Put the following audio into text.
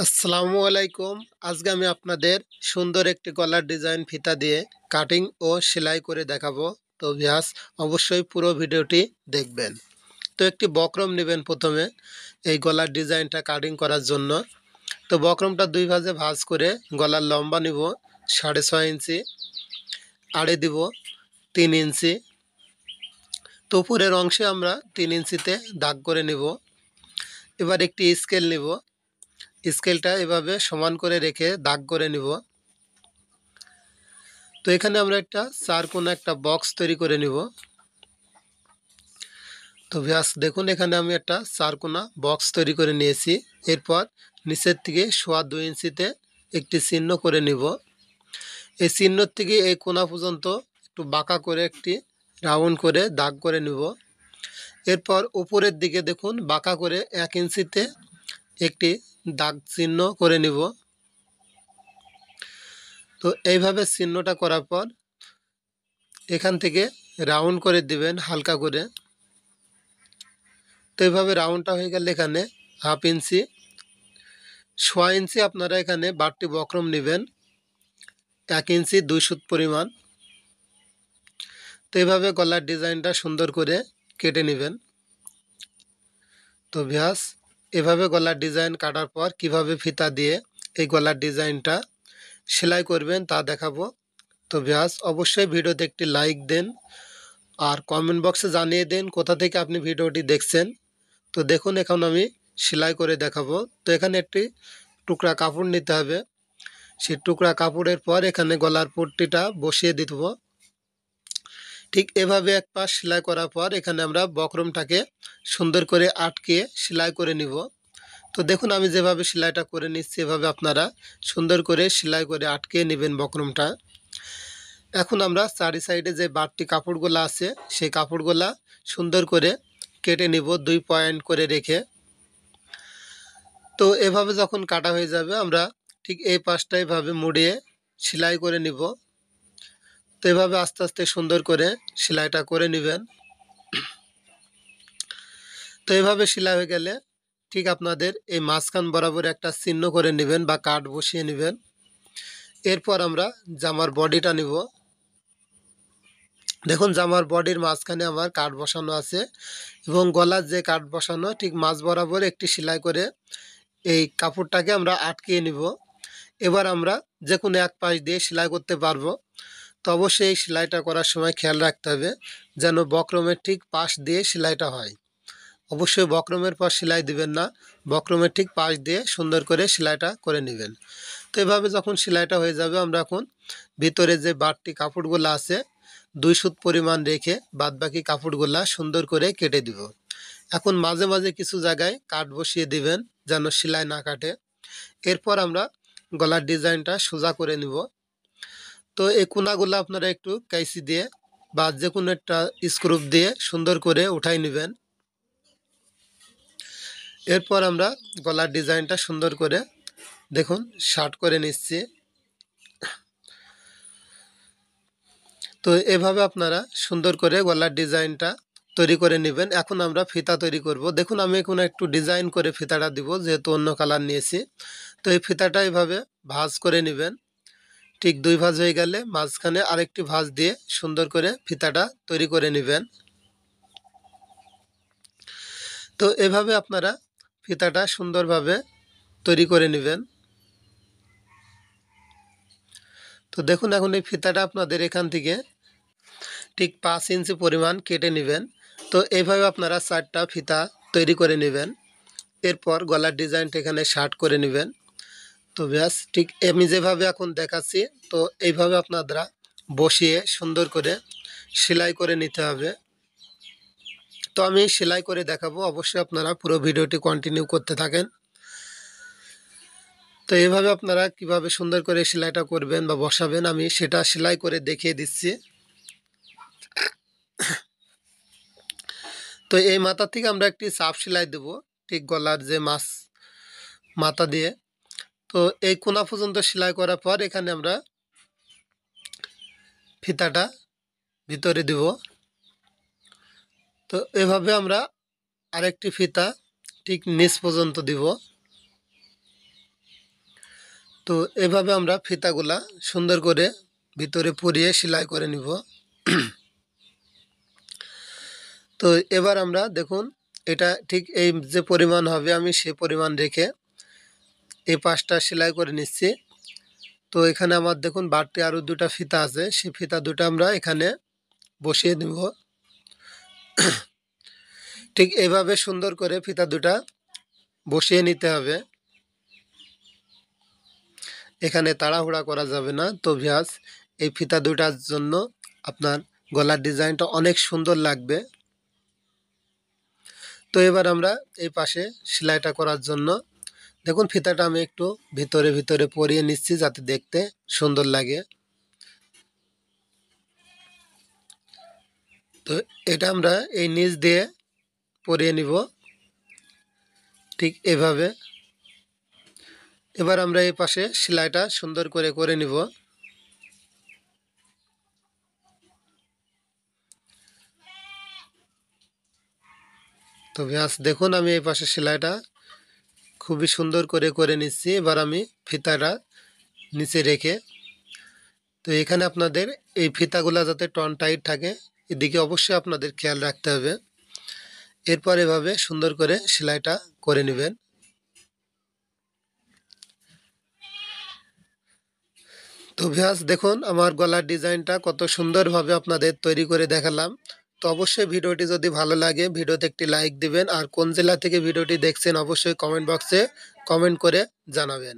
আসসালামু আলাইকুম। আজকে আমি আপনাদের সুন্দর একটি গলার ডিজাইন ফিতা দিয়ে কাটিং ও সেলাই করে দেখাবো। তো ভিউয়ার্স, অবশ্যই পুরো ভিডিওটি দেখবেন। তো একটি বক্রম নেবেন প্রথমে এই গলার ডিজাইনটা কাটিং করার জন্য। তো বক্রমটা দুই ভাঁজে ভাঁজ করে গলার লম্বা নিব 6.5 ইঞ্চি, আড়ে দিব 3 ইঞ্চি। তো উপরের অংশে আমরা 3 ইঞ্চিতে দাগ করে নিব। এবার একটি স্কেল নিব, স্কেলটা এভাবে সমান করে রেখে দাগ করে নিব। তো এখানে আমরা একটা চারকোনা একটা বক্স তৈরি করে নিব। তো ভিউয়ার্স দেখুন, এখানে আমি একটা চারকোনা বক্স তৈরি করে নিয়েছি। এরপর নিচের থেকে 2.25 ইঞ্চিতে একটি চিহ্ন করে নিব। এই চিহ্ন থেকে এই কোনা পর্যন্ত একটু বাঁকা করে একটি রাউন্ড করে দাগ করে নিব। এরপর উপরের দিকে দেখুন বাঁকা করে 1 ইঞ্চিতে একটি দাগ চিহ্ন করে নিব। তো এইভাবে চিহ্নটা করার পর এখান থেকে রাউন্ড করে দিবেন হালকা করে। তো এইভাবে রাউন্ডটা হয়ে গেলে এখানে 1/2 ইঞ্চি, 6 ইঞ্চি আপনারা এখানে বাড়তি বক্রম নেবেন, 1 ইঞ্চি 2 সুত পরিমাণ। তো এইভাবে গলার ডিজাইনটা সুন্দর করে কেটে নেবেন। তো ভিউয়ার্স, এভাবে গলার ডিজাইন কাটার পর কিভাবে ফিতা দিয়ে এই গলার ডিজাইনটা সেলাই করবেন তা দেখাবো। তো ভিউয়ার্স, অবশ্যই ভিডিওতে একটি লাইক দেন আর কমেন্ট বক্সে জানিয়ে দেন কোথা থেকে আপনি ভিডিওটি দেখছেন। তো দেখুন, এখন আমি সেলাই করে দেখাবো। তো এখানে একটি টুকরা কাপড় নিতে হবে। সেই টুকরা কাপড়ের পর এখানে গলার পট্টিটা বসিয়ে দিব। ঠিক এভাবে এক পাশ সেলাই করার পর এখানে আমরা বক্রমটাকে সুন্দর করে আটকে সেলাই করে নিব। তো দেখুন, আমি যেভাবে সেলাইটা করে নিচ্ছি এভাবে আপনারা সুন্দর করে সেলাই করে আটকে নেবেন বক্রমটা। এখন আমরা চারি সাইডে যে বাড়তি কাপড়গুলো আছে সেই কাপড়গুলা সুন্দর করে কেটে নিব 2 পয়েন্ট করে রেখে। তো এভাবে যখন কাটা হয়ে যাবে আমরা ঠিক এই পাশটা এভাবে মুড়িয়ে সেলাই করে নিব। তো এভাবে আস্তে আস্তে সুন্দর করে সেলাইটা করে নেবেন। তো এভাবে সেলাই হয়ে গেলে ঠিক আপনাদের এই মাঝখান বরাবর একটা চিহ্ন করে নেবেন বা কাট বসিয়ে নেবেন। এরপর আমরা জামার বডিটা নিব। দেখুন, জামার বডির মাঝখানে আমার কাট বসানো আছে এবং গলার যে কাট বসানো ঠিক মাঝ বরাবর একটি সেলাই করে এই কাপড়টাকে আমরা আটকিয়ে নিব। এবার আমরা যে কোনো এক পাশ দিয়ে সেলাই করতে পারবো। তো অবশ্যই এই সেলাইটা করার সময় খেয়াল রাখতে হবে যেন বক্রমের ঠিক পাশ দিয়ে সেলাইটা হয়। অবশ্যই বক্রমের পর সেলাই দিবেন না, বক্রমের ঠিক পাশ দিয়ে সুন্দর করে সেলাইটা করে নেবেন। তো এভাবে যখন সেলাইটা হয়ে যাবে আমরা এখন ভিতরে যে বাড়তি কাপড়গুলো আছে 2 সুত পরিমাণ রেখে বাদবাকি কাপড়গুলা সুন্দর করে কেটে দিব। এখন মাঝে মাঝে কিছু জায়গায় কাট বসিয়ে দিবেন যেন সেলাই না কাটে। এরপর আমরা গলার ডিজাইনটা সোজা করে নিব। তো এই কোনাগুলো আপনারা একটু কাইচি দিয়ে বা যে কোনো একটা স্ক্রু দিয়ে সুন্দর করে উঠাই নেবেন। এরপর আমরা গলার ডিজাইনটা সুন্দর করে দেখুন শার্ট করে নিচ্ছি। তো এভাবে আপনারা সুন্দর করে গলার ডিজাইনটা তৈরি করে নেবেন। এখন আমরা ফিতা তৈরি করব। দেখুন, আমি এখন একটু ডিজাইন করে ফিতাটা দিব যেহেতু অন্য কালার নিয়েছি। তো এই ফিতাটা এভাবে ভাঁজ করে নেবেন। ঠিক 2 ভাঁজ হয়ে গেলে মাঝখানে আরেকটি ভাঁজ দিয়ে সুন্দর করে ফিতাটা তৈরি করে নেবেন। তো এভাবে আপনারা ফিতাটা সুন্দরভাবে তৈরি করে নেবেন। তো দেখুন, এখন এই ফিতাটা আপনাদের এখান থেকে ঠিক 5 ইঞ্চি পরিমাণ কেটে নেবেন। তো এইভাবে আপনারা 4টা ফিতা তৈরি করে নেবেন। এরপর গলার ডিজাইনটা এখানে শার্ট করে নেবেন। তো ব্যাস ঠিক আমি যেভাবে এখন দেখাচ্ছি তো এইভাবে আপনারা বসিয়ে সুন্দর করে সেলাই করে নিতে হবে। তো আমি সেলাই করে দেখাবো, অবশ্যই আপনারা পুরো ভিডিওটি কন্টিনিউ করতে থাকেন। তো এইভাবে আপনারা কিভাবে সুন্দর করে সেলাইটা করবেন বা বসাবেন আমি সেটা সেলাই করে দেখিয়ে দিচ্ছি। তো এই মাথা থেকে আমরা একটি চাপ সেলাই দেব ঠিক গলার যে মাথা দিয়ে। তো এই কোনা পর্যন্ত সেলাই করার পর এখানে আমরা ফিতাটা ভিতরে দেব। তো এভাবে আমরা আরেকটি ফিতা ঠিক নিচ পর্যন্ত দিব। তো এভাবে আমরা ফিতাগুলা সুন্দর করে ভিতরে পরিয়ে সেলাই করে নিব। তো এবার আমরা দেখুন এটা ঠিক এই যে পরিমাণ হবে আমি সে পরিমাণ রেখে এই পাশটা সেলাই করে নিচ্ছি। তো এখানে আমার দেখুন বাড়তি আরও দুটা ফিতা আছে, সেই ফিতা দুটো আমরা এখানে বসিয়ে দেব। ঠিক এইভাবে সুন্দর করে ফিতা দুটা বসিয়ে নিতে হবে, এখানে তাড়াহুড়া করা যাবে না। তো ভিউয়ার্স এই ফিতা দুটার জন্য আপনার গলার ডিজাইনটা অনেক সুন্দর লাগবে। তো এবার আমরা এই পাশে সেলাইটা করার জন্য দেখুন ফিতাটা আমি একটু ভিতরে ভিতরে পরিয়ে নিচ্ছি যাতে দেখতে সুন্দর লাগে। তো এটা আমরা এই নিচ দিয়ে পরিয়ে নিব ঠিক এভাবে। এবার আমরা এই পাশে সেলাইটা সুন্দর করে করে নিব। তো ভিউয়ার্স দেখুন আমি এই পাশে সেলাইটা খুবই সুন্দর করে করে নিচ্ছি। এবার আমি ফিতাটা নিচে রেখে, তো এখানে আপনাদের এই ফিতাগুলা যাতে টন টাইট থাকে এদিকে অবশ্যই আপনাদের খেয়াল রাখতে হবে। এরপর এভাবে সুন্দর করে সেলাইটা করে নেবেন। তো ভিউয়ার্স দেখুন আমার গলার ডিজাইনটা কত সুন্দরভাবে আপনাদের তৈরি করে দেখালাম। তো অবশ্যই ভিডিওটি যদি ভালো লাগে ভিডিওতে একটি লাইক দিবেন, আর কোন জেলা থেকে ভিডিওটি দেখছেন অবশ্যই কমেন্ট বক্সে কমেন্ট করে জানাবেন।